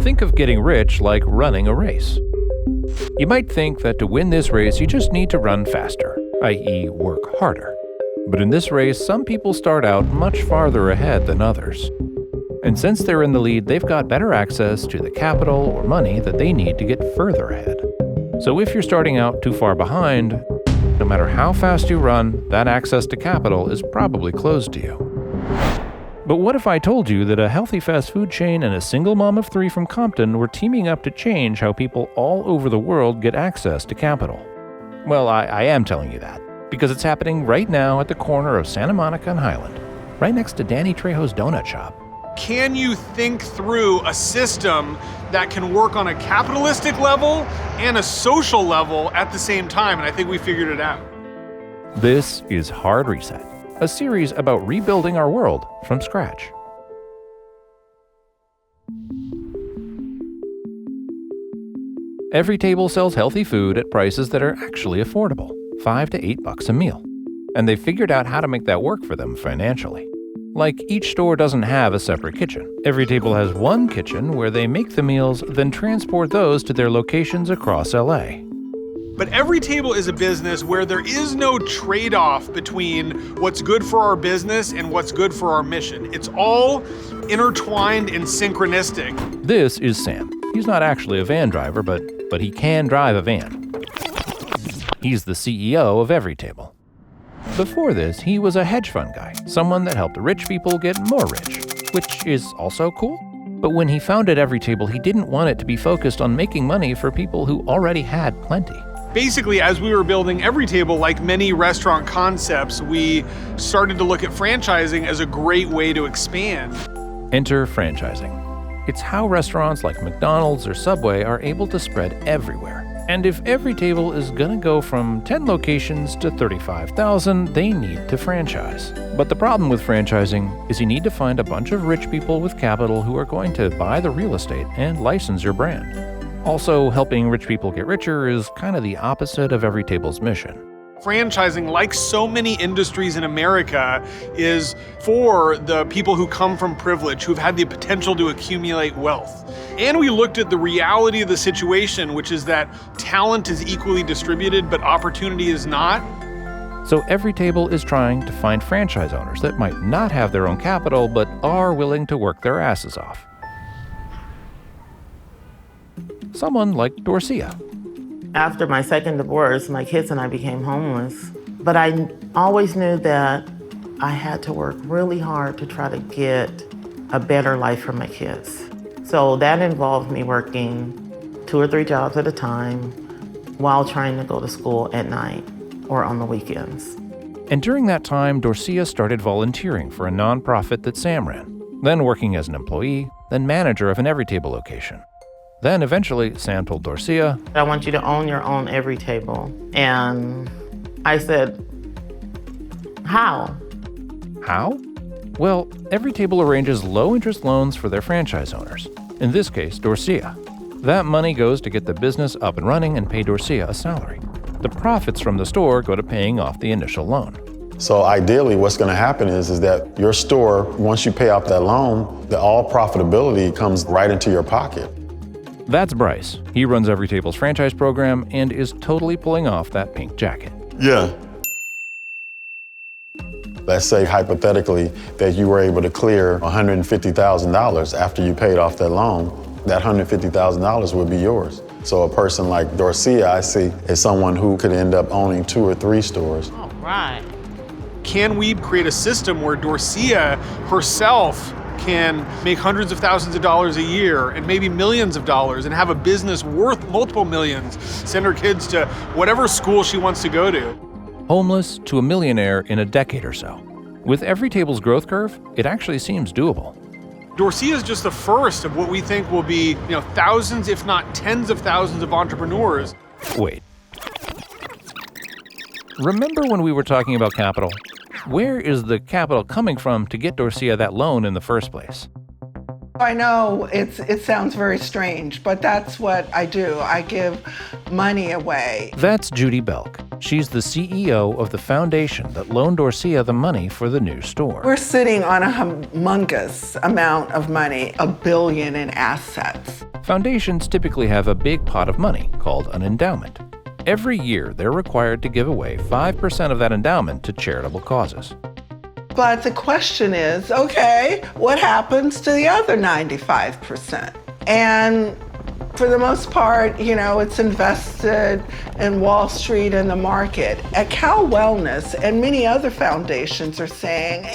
Think of getting rich like running a race. You might think that to win this race, you just need to run faster, i.e., work harder. But in this race, some people start out much farther ahead than others. And since they're in the lead, they've got better access to the capital or money that they need to get further ahead. So if you're starting out too far behind, no matter how fast you run, that access to capital is probably closed to you. But what if I told you that a healthy fast food chain and a single mom of 3 from Compton were teaming up to change how people all over the world get access to capital? Well, I am telling you that, because it's happening right now at the corner of Santa Monica and Highland, right next to Danny Trejo's donut shop. Can you think through a system that can work on a capitalistic level and a social level at the same time? And I think we figured it out. This is Hard Reset, a series about rebuilding our world from scratch. Everytable sells healthy food at prices that are actually affordable, $5 to $8 a meal. And they figured out how to make that work for them financially. Like, each store doesn't have a separate kitchen. Everytable has one kitchen where they make the meals, then transport those to their locations across LA. But Everytable is a business where there is no trade-off between what's good for our business and what's good for our mission. It's all intertwined and synchronistic. This is Sam. He's not actually a van driver, but he can drive a van. He's the CEO of Everytable. Before this, he was a hedge fund guy, someone that helped rich people get more rich, which is also cool. But when he founded Everytable, he didn't want it to be focused on making money for people who already had plenty. Basically, as we were building Everytable, like many restaurant concepts, we started to look at franchising as a great way to expand. Enter franchising. It's how restaurants like McDonald's or Subway are able to spread everywhere. And if Everytable is gonna go from 10 locations to 35,000, they need to franchise. But the problem with franchising is you need to find a bunch of rich people with capital who are going to buy the real estate and license your brand. Also, helping rich people get richer is kind of the opposite of Everytable's mission. Franchising, like so many industries in America, is for the people who come from privilege, who've had the potential to accumulate wealth. And we looked at the reality of the situation, which is that talent is equally distributed, but opportunity is not. So Everytable is trying to find franchise owners that might not have their own capital, but are willing to work their asses off. Someone like Dorcia. After my second divorce, my kids and I became homeless. But I always knew that I had to work really hard to try to get a better life for my kids. So that involved me working 2 or 3 jobs at a time while trying to go to school at night or on the weekends. And during that time, Dorcia started volunteering for a nonprofit that Sam ran, then working as an employee, then manager of an Everytable location. Then eventually, Sam told Dorcia, I want you to own your own Everytable. And I said, how? How? Well, Everytable arranges low-interest loans for their franchise owners, in this case, Dorcia. That money goes to get the business up and running and pay Dorcia a salary. The profits from the store go to paying off the initial loan. So ideally, what's going to happen is that your store, once you pay off that loan, all profitability comes right into your pocket. That's Bryce. He runs Everytable's franchise program and is totally pulling off that pink jacket. Yeah. Let's say hypothetically that you were able to clear $150,000 after you paid off that loan. That $150,000 would be yours. So a person like Dorcia, I see, is someone who could end up owning 2 or 3 stores. All right. Can we create a system where Dorcia herself can make hundreds of thousands of dollars a year and maybe millions of dollars and have a business worth multiple millions, send her kids to whatever school she wants to go to? Homeless to a millionaire in a decade or so. With Everytable's growth curve, it actually seems doable. Dorcia is just the first of what we think will be, thousands, if not tens of thousands of entrepreneurs. Wait. Remember when we were talking about capital? Where is the capital coming from to get Dorcia that loan in the first place? I know it sounds very strange, but that's what I do. I give money away. That's Judy Belk. She's the CEO of the foundation that loaned Dorcia the money for the new store. We're sitting on a humongous amount of money, $1 billion in assets. Foundations typically have a big pot of money called an endowment. Every year, they're required to give away 5% of that endowment to charitable causes. But the question is, okay, what happens to the other 95%? And for the most part, it's invested in Wall Street and the market. At Cal Wellness and many other foundations are saying,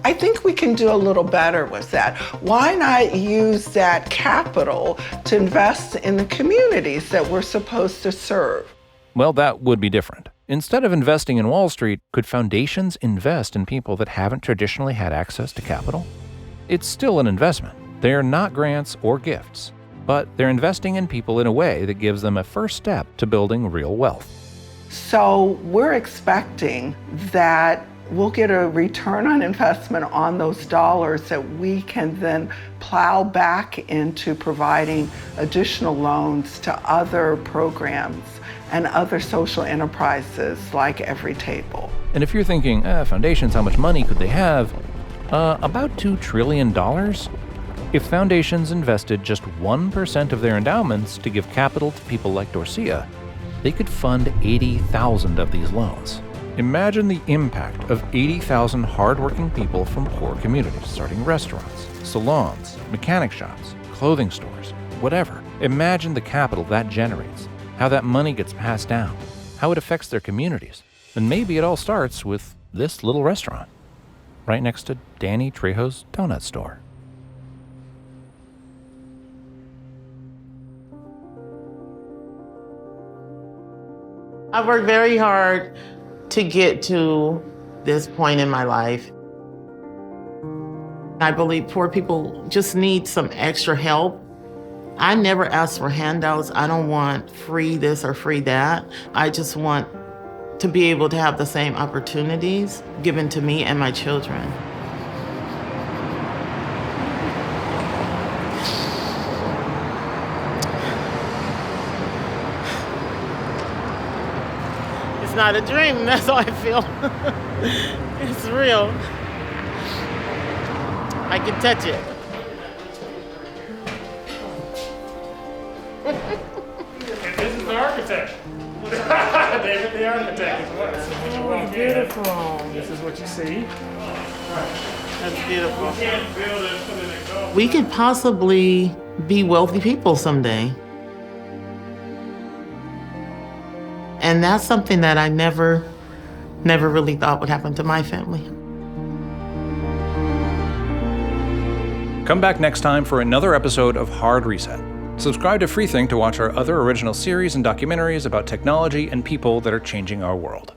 I think we can do a little better with that. Why not use that capital to invest in the communities that we're supposed to serve? Well, that would be different. Instead of investing in Wall Street, could foundations invest in people that haven't traditionally had access to capital? It's still an investment. They are not grants or gifts, but they're investing in people in a way that gives them a first step to building real wealth. So we're expecting that we'll get a return on investment on those dollars that we can then plow back into providing additional loans to other programs and other social enterprises like Everytable. And if you're thinking, foundations, how much money could they have? About $2 trillion. If foundations invested just 1% of their endowments to give capital to people like Dorcia, they could fund 80,000 of these loans. Imagine the impact of 80,000 hardworking people from poor communities, starting restaurants, salons, mechanic shops, clothing stores, whatever. Imagine the capital that generates, how that money gets passed down, how it affects their communities. And maybe it all starts with this little restaurant, right next to Danny Trejo's donut store. I worked very hard to get to this point in my life. I believe poor people just need some extra help. I never ask for handouts. I don't want free this or free that. I just want to be able to have the same opportunities given to me and my children. It's not a dream, that's how I feel. It's real. I can touch it. This is the architect. David the architect is what? So when you walk Beautiful. in, this is what you see. That's beautiful. You can't build it and put it in gold. We could possibly be wealthy people someday. And that's something that I never really thought would happen to my family. Come back next time for another episode of Hard Reset. Subscribe to Freethink to watch our other original series and documentaries about technology and people that are changing our world.